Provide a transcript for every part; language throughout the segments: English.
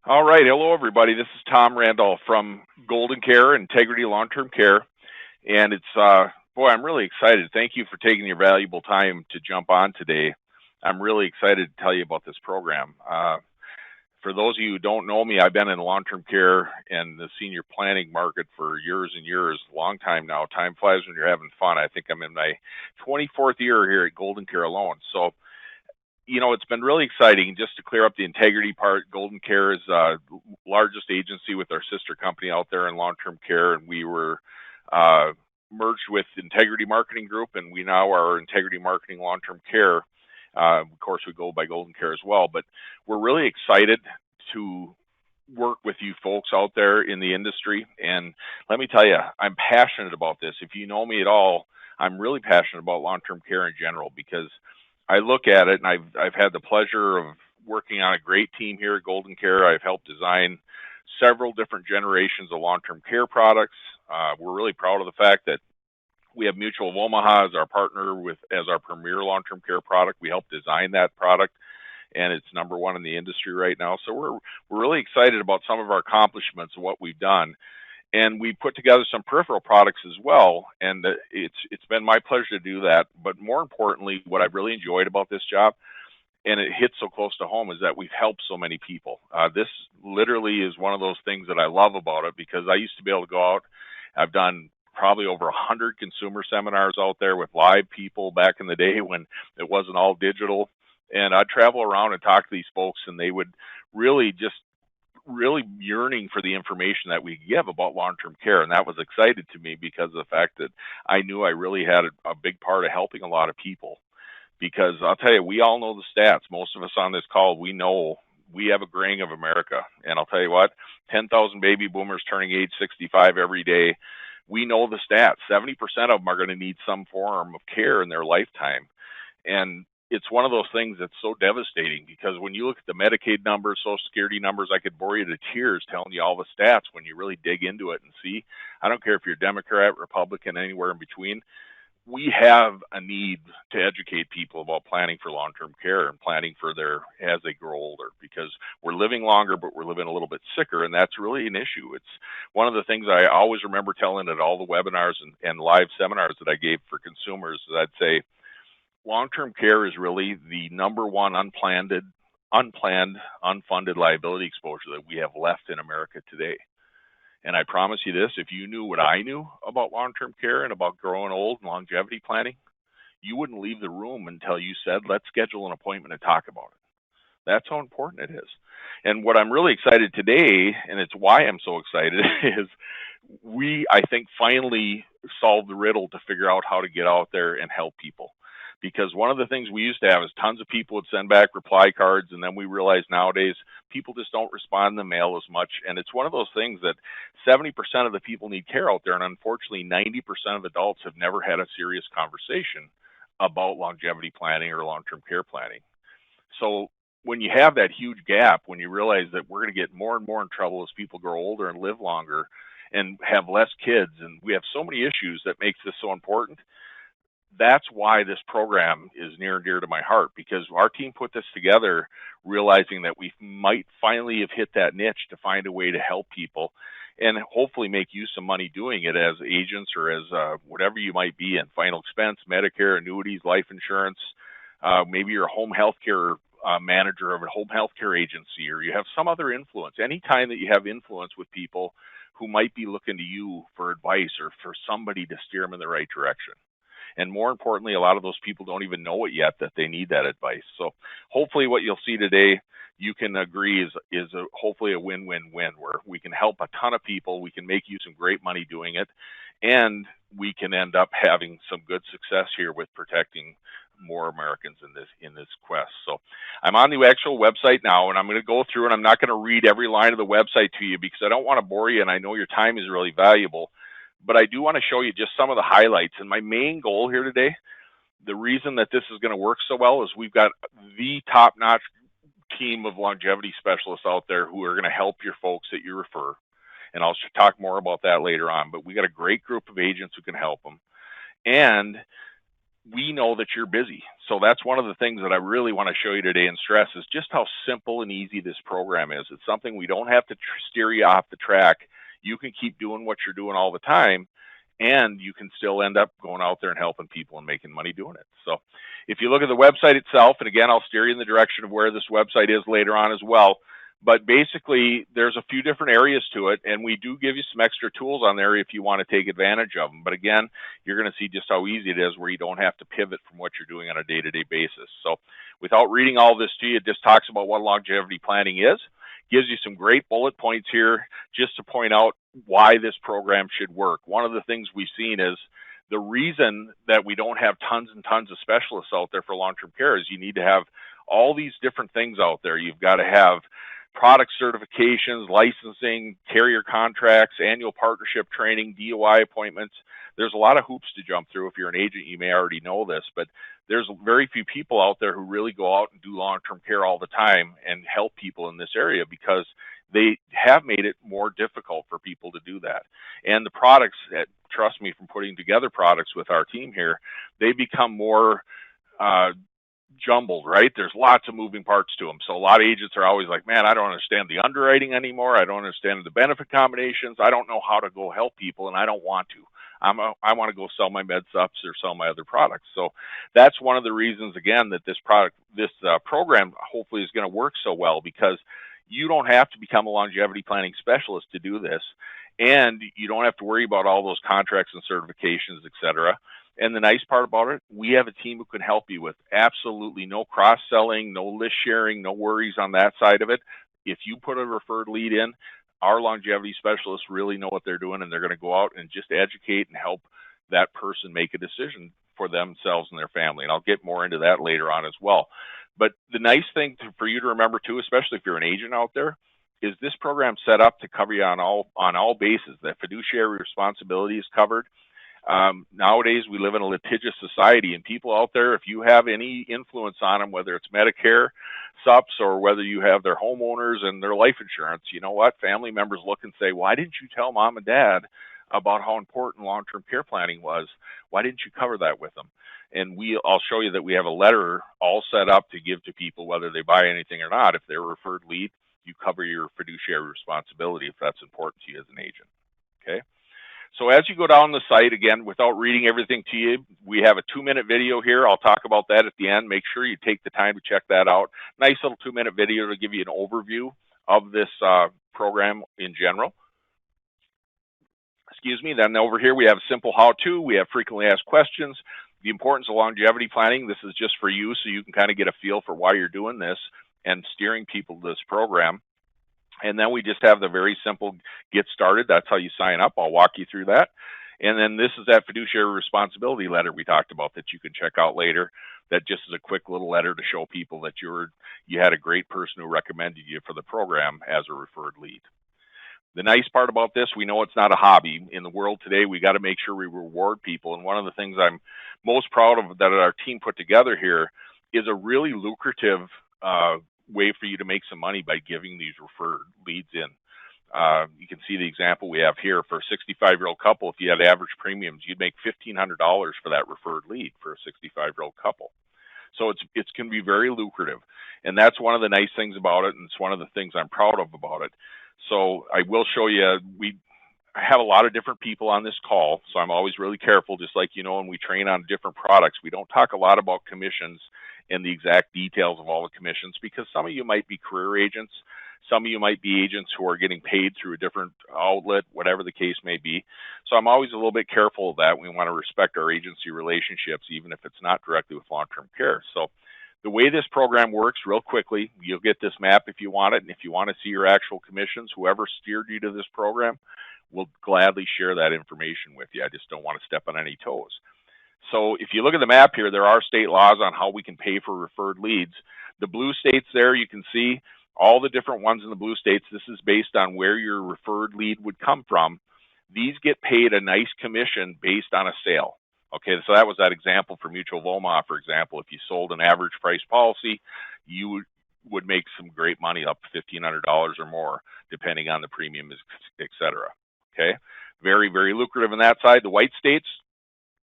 All right. Hello, everybody. This is Tom Randolph from GoldenCare, Integrity Long-Term Care. And boy, I'm really excited. Thank you for taking your valuable time to jump on today. I'm really excited to tell you about this program. For those of you who don't know me, I've been in long-term care and the senior planning market for years and years, a long time now. Time flies when you're having fun. I think I'm in my 24th year here at GoldenCare alone. So, it's been really exciting. Just to clear up the integrity part, GoldenCare is the largest agency with our sister company out there in long-term care, and we were merged with Integrity Marketing Group, and we now are Integrity Marketing Long-Term Care. Of course, we go by GoldenCare as well, but we're really excited to work with you folks out there in the industry. And let me tell you, I'm passionate about this. If you know me at all, I'm really passionate about long-term care in general because I look at it, and I've had the pleasure of working on a great team here at GoldenCare. I've helped design several different generations of long-term care products. We're really proud of the fact that we have Mutual of Omaha as our partner as our premier long-term care product. We helped design that product, and it's #1 in the industry right now. So we're really excited about some of our accomplishments and what we've done. And we put together some peripheral products as well, and it's been my pleasure to do that. But more importantly, what I've really enjoyed about this job, and it hits so close to home, is that we've helped so many people. This literally is one of those things that I love about it because I used to be able to go out. I've done probably over 100 consumer seminars out there with live people back in the day when it wasn't all digital. And I'd travel around and talk to these folks, and they would really yearning for the information that we give about long-term care. And that was excited to me because of the fact that I knew I really had a big part of helping a lot of people. Because I'll tell you, we all know the stats. Most of us on this call, we know we have a graying of America. And I'll tell you what, 10,000 baby boomers turning age 65 every day. We know the stats. 70% of them are going to need some form of care in their lifetime. And it's one of those things that's so devastating because when you look at the Medicaid numbers, Social Security numbers, I could bore you to tears telling you all the stats when you really dig into it and see. I don't care if you're Democrat, Republican, anywhere in between. We have a need to educate people about planning for long-term care and planning for as they grow older, because we're living longer, but we're living a little bit sicker, and that's really an issue. It's one of the things I always remember telling at all the webinars and live seminars that I gave for consumers. I'd say, long-term care is really the #1 unplanned, unfunded liability exposure that we have left in America today. And I promise you this, if you knew what I knew about long-term care and about growing old and longevity planning, you wouldn't leave the room until you said, let's schedule an appointment and talk about it. That's how important it is. And what I'm really excited today, and it's why I'm so excited, is I think, finally solved the riddle to figure out how to get out there and help people. Because one of the things we used to have is tons of people would send back reply cards, and then we realized nowadays people just don't respond in the mail as much. And it's one of those things that 70% of the people need care out there, and unfortunately 90% of adults have never had a serious conversation about longevity planning or long-term care planning. So when you have that huge gap, when you realize that we're going to get more and more in trouble as people grow older and live longer and have less kids, and we have so many issues that makes this so important, that's why this program is near and dear to my heart, because our team put this together realizing that we might finally have hit that niche to find a way to help people and hopefully make you some money doing it as agents or as whatever you might be in, final expense, Medicare, annuities, life insurance. Maybe you're a home health care manager of a home health care agency, or you have some other influence. Anytime that you have influence with people who might be looking to you for advice or for somebody to steer them in the right direction. And more importantly, a lot of those people don't even know it yet that they need that advice. So hopefully what you'll see today, you can agree is hopefully a win-win-win, where we can help a ton of people, we can make you some great money doing it, and we can end up having some good success here with protecting more Americans in this quest. So I'm on the actual website now, and I'm going to go through, and I'm not going to read every line of the website to you because I don't want to bore you, and I know your time is really valuable. But I do want to show you just some of the highlights. And my main goal here today, the reason that this is going to work so well, is we've got the top-notch team of longevity specialists out there who are going to help your folks that you refer. And I'll talk more about that later on. But we got a great group of agents who can help them. And we know that you're busy. So that's one of the things that I really want to show you today and stress is just how simple and easy this program is. It's something we don't have to steer you off the track. You can keep doing what you're doing all the time, and you can still end up going out there and helping people and making money doing it. So if you look at the website itself, and again, I'll steer you in the direction of where this website is later on as well, but basically there's a few different areas to it, and we do give you some extra tools on there if you want to take advantage of them. But again, you're going to see just how easy it is where you don't have to pivot from what you're doing on a day-to-day basis. So without reading all this to you, it just talks about what longevity planning is, gives you some great bullet points here just to point out why this program should work. One of the things we've seen is the reason that we don't have tons and tons of specialists out there for long-term care is you need to have all these different things out there. You've got to have product certifications, licensing, carrier contracts, annual partnership training, DOI appointments. There's a lot of hoops to jump through. If you're an agent, you may already know this, but there's very few people out there who really go out and do long-term care all the time and help people in this area because they have made it more difficult for people to do that. And the products, trust me, from putting together products with our team here, they become more jumbled, right? There's lots of moving parts to them. So a lot of agents are always like, man, I don't understand the underwriting anymore. I don't understand the benefit combinations. I don't know how to go help people, and I don't want to. I want to go sell my med subs or sell my other products. So that's one of the reasons, again, that this program hopefully is going to work so well, because you don't have to become a longevity planning specialist to do this, and you don't have to worry about all those contracts and certifications, et cetera. And the nice part about it, we have a team who can help you with absolutely no cross-selling, no list sharing, no worries on that side of it. If you put a referred lead in, our longevity specialists really know what they're doing, and they're going to go out and just educate and help that person make a decision for themselves and their family. And I'll get more into that later on as well. But the nice thing for you to remember too, especially if you're an agent out there, is this program set up to cover you on all bases. That fiduciary responsibility is covered. Nowadays, we live in a litigious society, and people out there, if you have any influence on them, whether it's Medicare, SUPs, or whether you have their homeowners and their life insurance, you know what? Family members look and say, why didn't you tell mom and dad about how important long-term care planning was? Why didn't you cover that with them? And I'll show you that we have a letter all set up to give to people, whether they buy anything or not. If they're a referred lead, you cover your fiduciary responsibility if that's important to you as an agent, okay? So as you go down the site, again, without reading everything to you, we have a 2-minute video here. I'll talk about that at the end. Make sure you take the time to check that out. Nice little 2-minute video to give you an overview of this program in general. Excuse me. Then over here, we have a simple how-to. We have frequently asked questions. The importance of longevity planning. This is just for you, so you can kind of get a feel for why you're doing this and steering people to this program. And then we just have the very simple get started. That's how you sign up. I'll walk you through that. And then this is that fiduciary responsibility letter we talked about that you can check out later. That just is a quick little letter to show people that you had a great person who recommended you for the program as a referred lead. The nice part about this, we know it's not a hobby. In the world today, we got to make sure we reward people. And one of the things I'm most proud of that our team put together here is a really lucrative way for you to make some money by giving these referred leads in. You can see the example we have here for a 65-year-old couple. If you had average premiums, you'd make $1,500 for that referred lead for a 65-year-old couple. So it's going to be very lucrative. And that's one of the nice things about it, and it's one of the things I'm proud of about it. So I will show you, I have a lot of different people on this call, so I'm always really careful, just like, when we train on different products, we don't talk a lot about commissions and the exact details of all the commissions, because some of you might be career agents, some of you might be agents who are getting paid through a different outlet, whatever the case may be. So I'm always a little bit careful of that. We want to respect our agency relationships, even if it's not directly with long-term care. So the way this program works, real quickly, you'll get this map if you want it, and if you want to see your actual commissions, whoever steered you to this program will gladly share that information with you. I just don't want to step on any toes. So if you look at the map here, there are state laws on how we can pay for referred leads. The blue states there, you can see all the different ones in the blue states. This is based on where your referred lead would come from. These get paid a nice commission based on a sale. Okay, so that was that example for Mutual of Omaha, for example. If you sold an average price policy, you would make some great money, up to $1,500 or more, depending on the premium, et cetera. Okay, very, very lucrative on that side. The white states,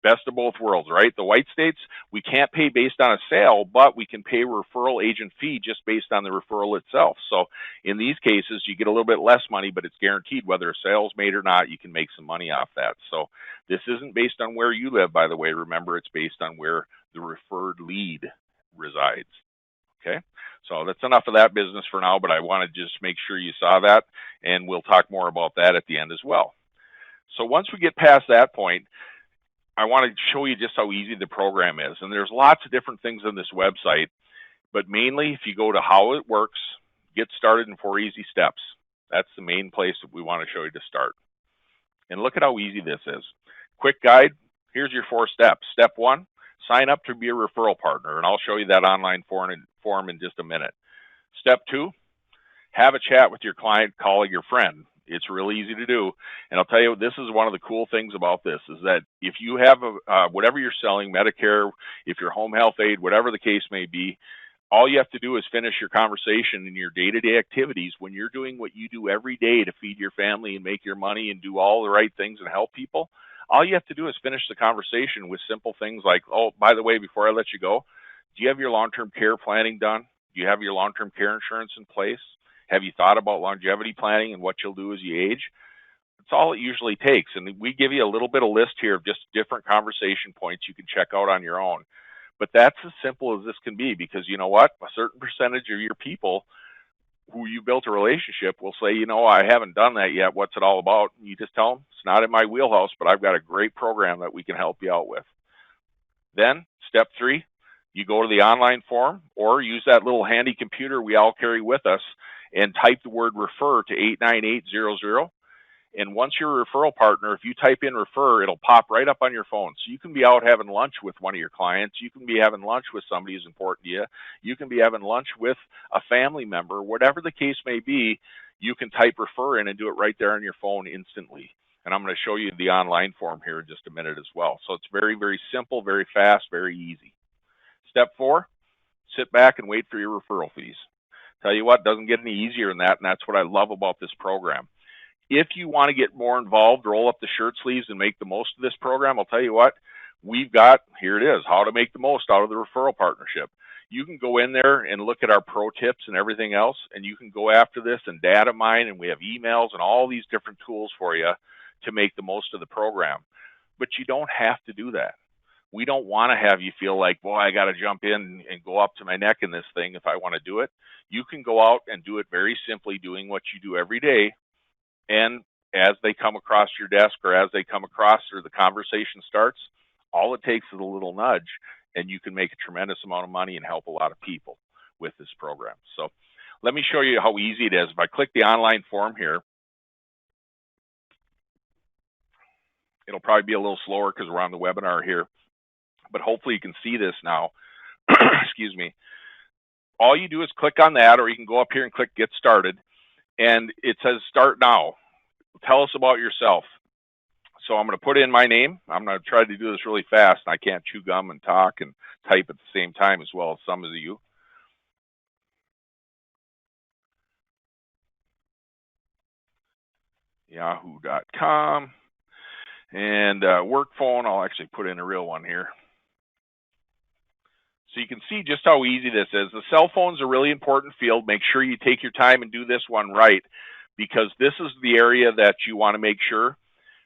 Best of both worlds, right? The white states, we can't pay based on a sale, but we can pay a referral agent fee just based on the referral itself. So in these cases, you get a little bit less money, but it's guaranteed whether a sale's made or not, you can make some money off that. So this isn't based on where you live, by the way. Remember, it's based on where the referred lead resides. Okay, so that's enough of that business for now, but I want to just make sure you saw that, and we'll talk more about that at the end as well. So once we get past that point, I want to show you just how easy the program is. And there's lots of different things on this website, but mainly if you go to how it works, get started in 4 easy steps. That's the main place that we want to show you to start. And look at how easy this is. Quick guide, here's your 4 steps. Step 1, sign up to be a referral partner, and I'll show you that online form in just a minute. Step 2, have a chat with your client, colleague, or friend. It's real easy to do. And I'll tell you, this is one of the cool things about this is that if you have whatever you're selling, Medicare, if you're home health aid, whatever the case may be, all you have to do is finish your conversation in your day-to-day activities when you're doing what you do every day to feed your family and make your money and do all the right things and help people. All you have to do is finish the conversation with simple things like, oh, by the way, before I let you go, do you have your long-term care planning done? Do you have your long-term care insurance in place? Have you thought about longevity planning and what you'll do as you age? That's all it usually takes. And we give you a little bit of list here of just different conversation points you can check out on your own. But that's as simple as this can be, because you know what? A certain percentage of your people who you built a relationship will say, you know, I haven't done that yet. What's it all about? And you just tell them, it's not in my wheelhouse, but I've got a great program that we can help you out with. Then step 3, you go to the online form or use that little handy computer we all carry with us and type the word refer to 89800. And once you're a referral partner, if you type in refer, it'll pop right up on your phone. So you can be out having lunch with one of your clients. You can be having lunch with somebody who's important to you. You can be having lunch with a family member. Whatever the case may be, you can type refer in and do it right there on your phone instantly. And I'm going to show you the online form here in just a minute as well. So it's very, very simple, very fast, very easy. Step 4, sit back and wait for your referral fees. Tell you what, doesn't get any easier than that, and that's what I love about this program. If you want to get more involved, roll up the shirt sleeves and make the most of this program, I'll tell you what, we've got, here it is, how to make the most out of the referral partnership. You can go in there and look at our pro tips and everything else, and you can go after this and data mine, and we have emails and all these different tools for you to make the most of the program. But you don't have to do that. We don't want to have you feel like, boy, I got to jump in and go up to my neck in this thing if I want to do it. You can go out and do it very simply, doing what you do every day. And as they come across your desk or as they come across or the conversation starts, all it takes is a little nudge, and you can make a tremendous amount of money and help a lot of people with this program. So let me show you how easy it is. If I click the online form here, it'll probably be a little slower because we're on the webinar here, but hopefully you can see this now. Excuse me. All you do is click on that, or you can go up here and click Get Started, and it says Start Now. Tell us about yourself. So I'm going to put in my name. I'm going to try to do this really fast, and I can't chew gum and talk and type at the same time as well as some of you. Yahoo.com. And work phone, I'll actually put in a real one here. So you can see just how easy this is. The cell phone's a really important field. Make sure you take your time and do this one right, because this is the area that you want to make sure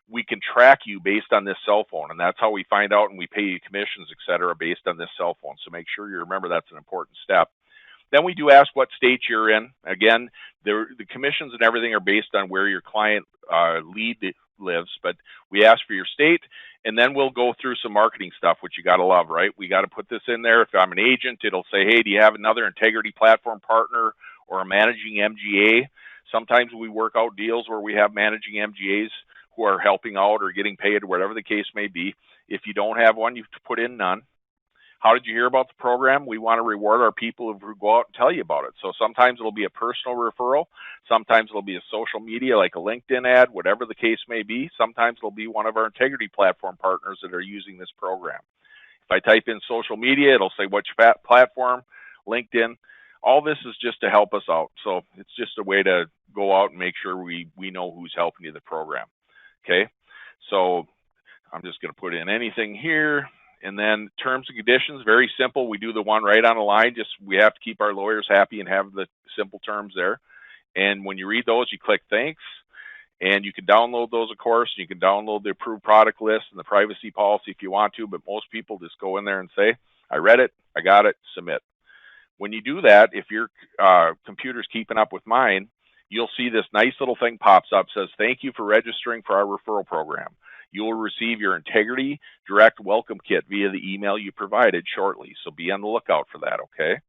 we can track you based on this cell phone. And that's how we find out, and we pay you commissions, et cetera, based on this cell phone. So make sure you remember that's an important step. Then we do ask what state you're in. Again, the commissions and everything are based on where your client lead lives, but we ask for your state, and then we'll go through some marketing stuff, which you got to love, right? We got to put this in there. If I'm an agent, it'll say, hey, do you have another integrity platform partner or a managing MGA? Sometimes we work out deals where we have managing MGAs who are helping out or getting paid, whatever the case may be. If you don't have one, you have to put in none. How did you hear about the program? We want to reward our people who go out and tell you about it. So sometimes it'll be a personal referral. Sometimes it'll be a social media, like a LinkedIn ad, whatever the case may be. Sometimes it'll be one of our integrity platform partners that are using this program. If I type in social media, it'll say which platform, LinkedIn. All this is just to help us out. So it's just a way to go out and make sure we know who's helping you the program. Okay, so I'm just going to put in anything here. And then terms and conditions, very simple. We do the one right on the line. Just we have to keep our lawyers happy and have the simple terms there. And when you read those, you click thanks. And you can download those, of course. You can download the approved product list and the privacy policy if you want to. But most people just go in there and say, I read it, I got it, submit. When you do that, if your computer's keeping up with mine, you'll see this nice little thing pops up, says, thank you for registering for our referral program. You will receive your Integrity Direct Welcome Kit via the email you provided shortly. So be on the lookout for that, okay?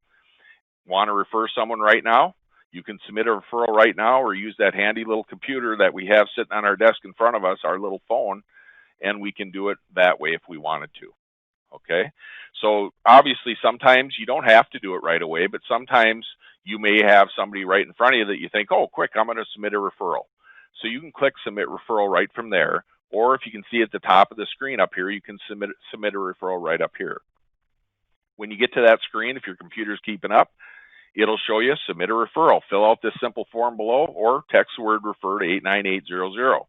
Want to refer someone right now? You can submit a referral right now or use that handy little computer that we have sitting on our desk in front of us, our little phone, and we can do it that way if we wanted to. Okay, so obviously sometimes you don't have to do it right away, but sometimes you may have somebody right in front of you that you think, oh, quick, I'm going to submit a referral. So you can click submit referral right from there, or if you can see at the top of the screen up here, you can submit a referral right up here. When you get to that screen, if your computer's keeping up, it'll show you submit a referral. Fill out this simple form below or text the word refer to 89800.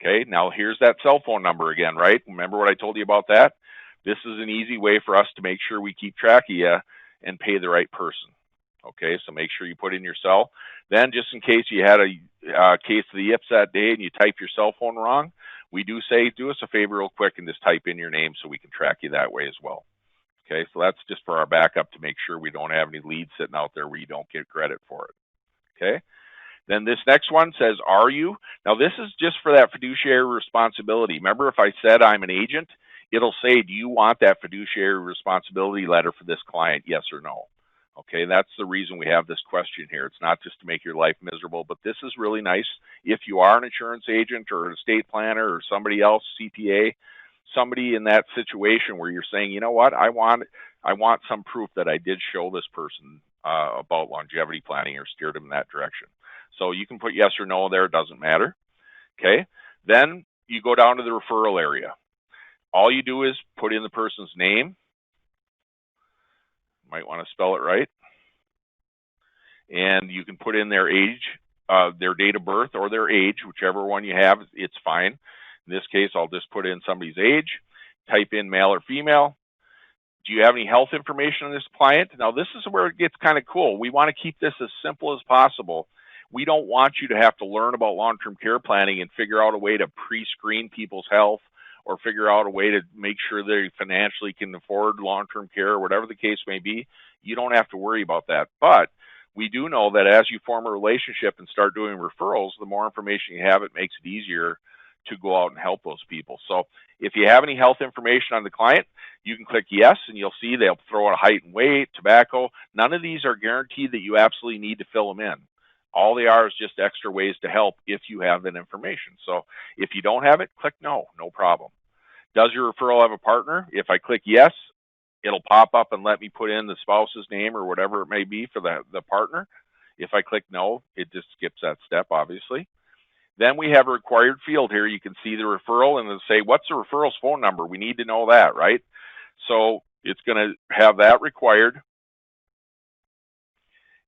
Okay, now here's that cell phone number again, right? Remember what I told you about that? This is an easy way for us to make sure we keep track of you and pay the right person. Okay, so make sure you put in your cell. Then just in case you had a case of the yips that day and you type your cell phone wrong, we do say, do us a favor real quick and just type in your name so we can track you that way as well. Okay, so that's just for our backup to make sure we don't have any leads sitting out there where you don't get credit for it. Okay, then this next one says, are you? Now this is just for that fiduciary responsibility. Remember, if I said I'm an agent, it'll say, do you want that fiduciary responsibility letter for this client, yes or no? Okay, that's the reason we have this question here. It's not just to make your life miserable, but this is really nice. If you are an insurance agent or an estate planner or somebody else, CPA, somebody in that situation where you're saying, you know what, I want some proof that I did show this person about longevity planning or steered them in that direction. So you can put yes or no there, it doesn't matter. Okay, then you go down to the referral area. All you do is put in the person's name. Might want to spell it right. And you can put in their age, their date of birth or their age, whichever one you have, it's fine. In this case, I'll just put in somebody's age, type in male or female. Do you have any health information on this client? Now, this is where it gets kind of cool. We want to keep this as simple as possible. We don't want you to have to learn about long-term care planning and figure out a way to pre-screen people's health or figure out a way to make sure they financially can afford long-term care or whatever the case may be. You don't have to worry about that. But we do know that as you form a relationship and start doing referrals, the more information you have, it makes it easier to go out and help those people. So if you have any health information on the client, you can click yes, and you'll see they'll throw out height and weight, tobacco. None of these are guaranteed that you absolutely need to fill them in. All they are is just extra ways to help if you have that information. So if you don't have it, click no, no problem. Does your referral have a partner? If I click yes, it'll pop up and let me put in the spouse's name or whatever it may be for the partner. If I click no, it just skips that step, obviously. Then we have a required field here. You can see the referral and it'll say, what's the referral's phone number? We need to know that, right? So it's going to have that required.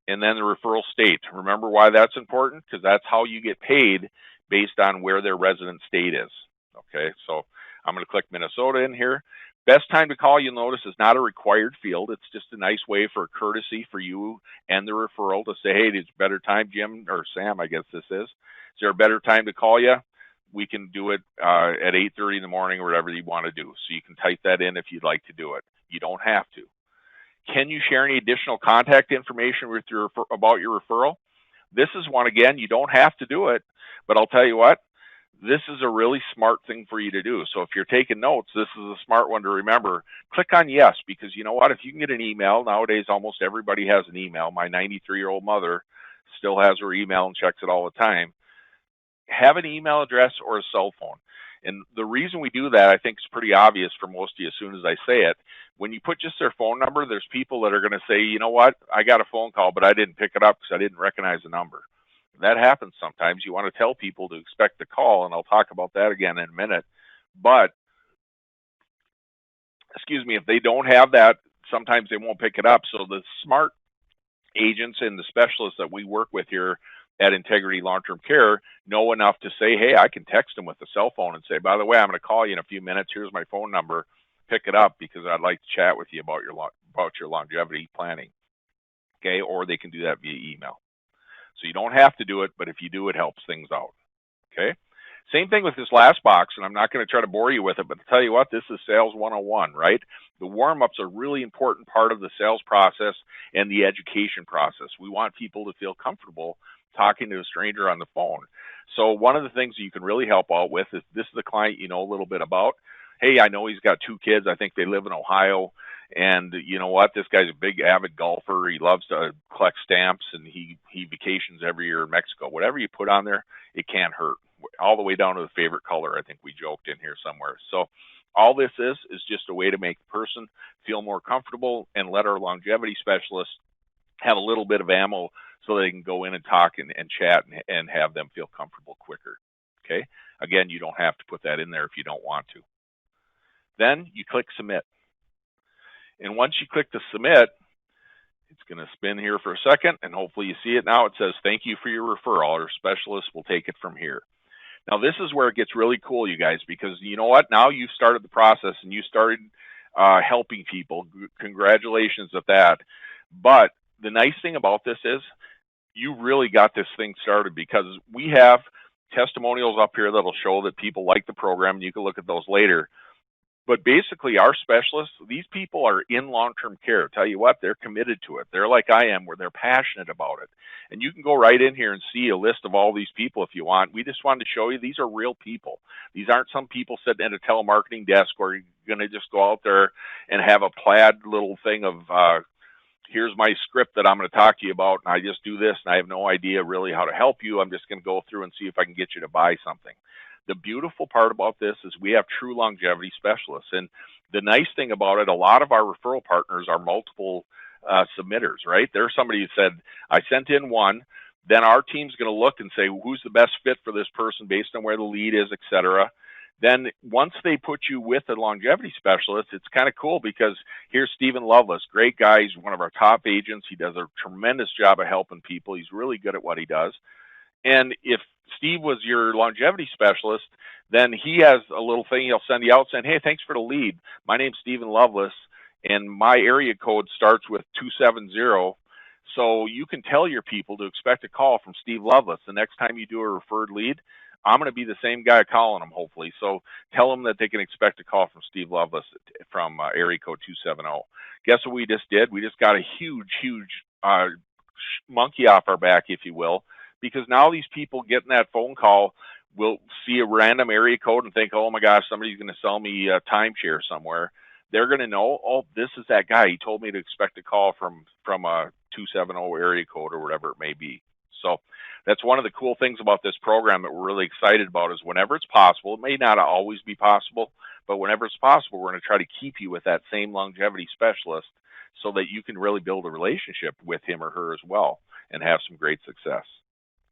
And then the referral state. Remember why that's important? Because that's how you get paid based on where their resident state is. Okay, so I'm going to click Minnesota in here. Best time to call, you'll notice, is not a required field. It's just a nice way for courtesy for you and the referral to say, hey, it's a better time, Jim, or Sam, I guess this is. Is there a better time to call you? We can do it at 8:30 in the morning or whatever you want to do. So you can type that in if you'd like to do it. You don't have to. Can you share any additional contact information with about your referral? This is one, again, you don't have to do it, but I'll tell you what, this is a really smart thing for you to do. So if you're taking notes, this is a smart one to remember. Click on yes, because you know what? If you can get an email, nowadays almost everybody has an email. My 93-year-old mother still has her email and checks it all the time. Have an email address or a cell phone. And the reason we do that, I think, is pretty obvious for most of you as soon as I say it. When you put just their phone number, there's people that are going to say, you know what, I got a phone call, but I didn't pick it up because I didn't recognize the number. That happens sometimes. You want to tell people to expect the call, and I'll talk about that again in a minute. But, excuse me, if they don't have that, sometimes they won't pick it up. So the smart agents and the specialists that we work with here, at Integrity Long-Term Care know enough to say, hey, I can text them with a cell phone and say, by the way, I'm going to call you in a few minutes. Here's my phone number. Pick it up because I'd like to chat with you about your longevity planning. Okay, or they can do that via email. So you don't have to do it, but if you do, it helps things out. Okay. Same thing with this last box, and I'm not going to try to bore you with it, but to tell you what, this is sales 101, right? The warm-ups are a really important part of the sales process and the education process. We want people to feel comfortable talking to a stranger on the phone. So one of the things you can really help out with is this is a client you know a little bit about. Hey, I know he's got 2 kids. I think they live in Ohio. And you know what? This guy's a big avid golfer. He loves to collect stamps, and he vacations every year in Mexico. Whatever you put on there, it can't hurt. All the way down to the favorite color, I think we joked in here somewhere. So all this is just a way to make the person feel more comfortable and let our longevity specialist have a little bit of ammo so they can go in and talk and chat and have them feel comfortable quicker. Okay? Again, you don't have to put that in there if you don't want to. Then you click submit. And once you click the submit, it's going to spin here for a second, and hopefully you see it now. It says, thank you for your referral. Our specialist will take it from here. Now, this is where it gets really cool, you guys, because you know what? Now you've started the process, and you started helping people. Congratulations at that. But the nice thing about this is you really got this thing started because we have testimonials up here that'll show that people like the program, and you can look at those later. But basically, our specialists, these people are in long-term care. Tell you what, they're committed to it. They're like I am, where they're passionate about it. And you can go right in here and see a list of all these people if you want. We just wanted to show you these are real people. These aren't some people sitting at a telemarketing desk where you're going to just go out there and have a plaid little thing of, here's my script that I'm going to talk to you about, and I just do this, and I have no idea really how to help you. I'm just going to go through and see if I can get you to buy something. The beautiful part about this is we have true longevity specialists. And the nice thing about it, a lot of our referral partners are multiple submitters, right? There's somebody who said, I sent in one, then our team's going to look and say, who's the best fit for this person based on where the lead is, et cetera. Then once they put you with a longevity specialist, it's kind of cool because here's Stephen Lovelace, great guy. He's one of our top agents. He does a tremendous job of helping people. He's really good at what he does. And if Steve was your longevity specialist, then he has a little thing he'll send you out saying, hey, thanks for the lead. My name's Stephen Lovelace, and my area code starts with 270. So you can tell your people to expect a call from Steve Lovelace. The next time you do a referred lead, I'm going to be the same guy calling them, hopefully. So tell them that they can expect a call from Steve Lovelace from area code 270. Guess what we just did? We just got a huge monkey off our back, if you will. Because now these people getting that phone call will see a random area code and think, oh my gosh, somebody's going to sell me a timeshare somewhere. They're going to know, oh, this is that guy. He told me to expect a call from a 270 area code or whatever it may be. So that's one of the cool things about this program that we're really excited about is whenever it's possible, it may not always be possible, but whenever it's possible, we're going to try to keep you with that same longevity specialist so that you can really build a relationship with him or her as well and have some great success.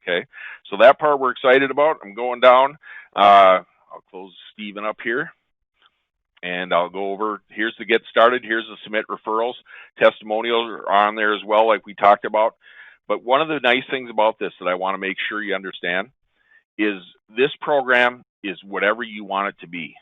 Okay, so that part we're excited about. I'm going down. I'll close Stephen up here, and I'll go over. Here's the get started. Here's the submit referrals. Testimonials are on there as well, like we talked about. But one of the nice things about this that I want to make sure you understand is this program is whatever you want it to be.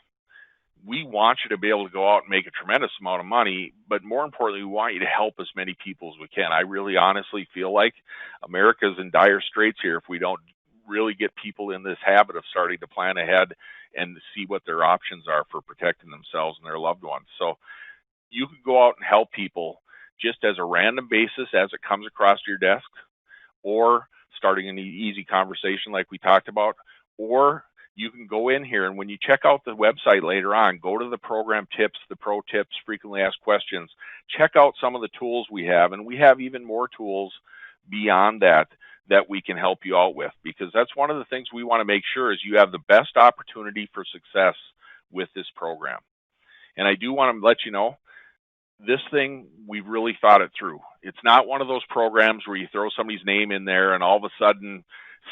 We want you to be able to go out and make a tremendous amount of money, but more importantly, we want you to help as many people as we can. I really honestly feel like America's in dire straits here if we don't really get people in this habit of starting to plan ahead and see what their options are for protecting themselves and their loved ones. So you can go out and help people just as a random basis as it comes across your desk, or starting an easy conversation like we talked about, or you can go in here, and when you check out the website later on, go to the program tips, the pro tips, frequently asked questions, check out some of the tools we have, and we have even more tools beyond that we can help you out with, because that's one of the things we want to make sure is you have the best opportunity for success with this program. And I do want to let you know, this thing, we've really thought it through. It's not one of those programs where you throw somebody's name in there and all of a sudden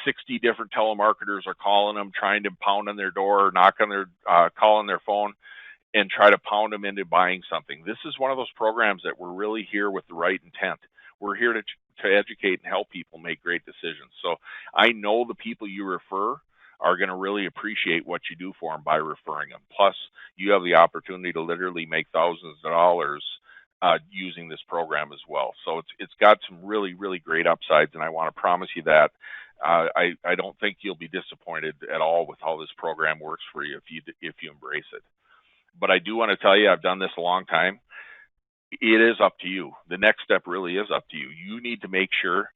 60 different telemarketers are calling them, trying to pound on their door, knock on their, call on their phone, and try to pound them into buying something. This is one of those programs that we're really here with the right intent. We're here to educate and help people make great decisions. So I know the people you refer are going to really appreciate what you do for them by referring them. Plus, you have the opportunity to literally make thousands of dollars using this program as well. So it's got some really, really great upsides, and I want to promise you that. I don't think you'll be disappointed at all with how this program works for you if you embrace it. But I do want to tell you, I've done this a long time. It is up to you. The next step really is up to you. You need to make sure,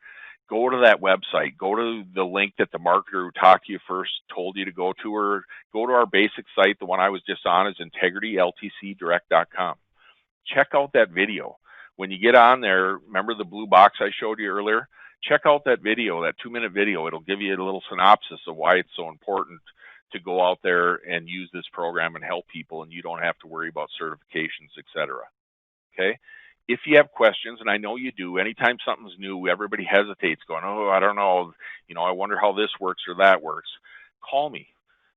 go to that website, go to the link that the marketer who talked to you first told you to go to, or go to our basic site. The one I was just on is integrityltcdirect.com. Check out that video. When you get on there, remember the blue box I showed you earlier? Check out that video, that 2-minute video. It'll give you a little synopsis of why it's so important to go out there and use this program and help people, and you don't have to worry about certifications, etc. Okay? If you have questions, and I know you do, anytime something's new, everybody hesitates going, oh, I don't know, I wonder how this works or that works. Call me.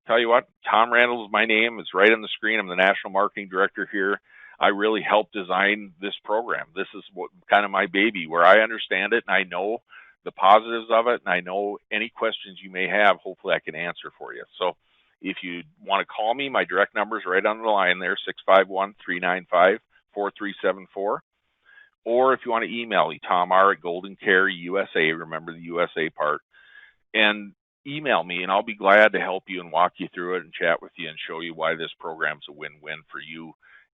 Tell you what, Tom Randall is my name. It's right on the screen. I'm the National Marketing Director here. I really helped design this program. This is what kind of my baby, where I understand it and I know the positives of it, and I know any questions you may have, hopefully I can answer for you. So if you want to call me, my direct number is right on the line there, 651-395-4374. Or if you want to email me, Tom R. at GoldenCare USA, remember the USA part, and email me, and I'll be glad to help you and walk you through it and chat with you and show you why this program's a win-win for you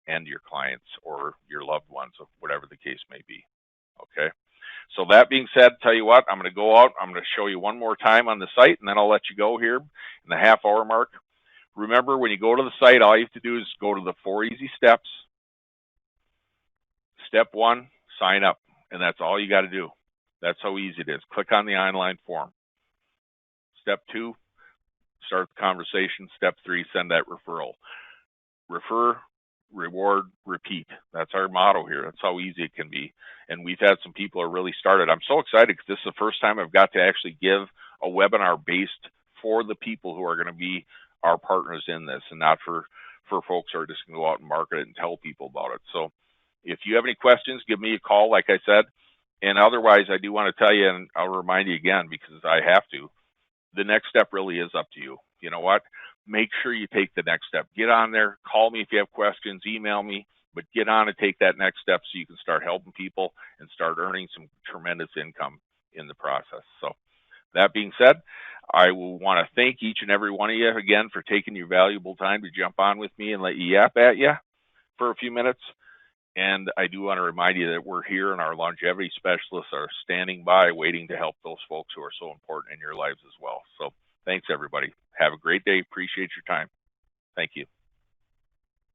and your clients or your loved ones, whatever the case may be. Okay? So that being said, tell you what, I'm going to go out. I'm going to show you one more time on the site, and then I'll let you go here in the half-hour mark. Remember, when you go to the site, all you have to do is go to the 4 easy steps. Step 1, sign up, and that's all you got to do. That's how easy it is. Click on the online form. Step 2, start the conversation. Step 3, send that referral. Refer, reward, repeat. That's our motto here. That's how easy it can be. And we've had some people who are really started. I'm so excited because this is the first time I've got to actually give a webinar based for the people who are going to be our partners in this, and not for folks who are just going to go out and market it and tell people about it. So if you have any questions, give me a call, like I said. And otherwise, I do want to tell you, and I'll remind you again because I have to, the next step really is up to you. You know what? Make sure you take the next step. Get on there. Call me if you have questions. Email me. But get on and take that next step so you can start helping people and start earning some tremendous income in the process. So that being said, I will want to thank each and every one of you again for taking your valuable time to jump on with me and let you yap at you for a few minutes. And I do want to remind you that we're here and our longevity specialists are standing by waiting to help those folks who are so important in your lives as well. So thanks, everybody. Have a great day. Appreciate your time. Thank you.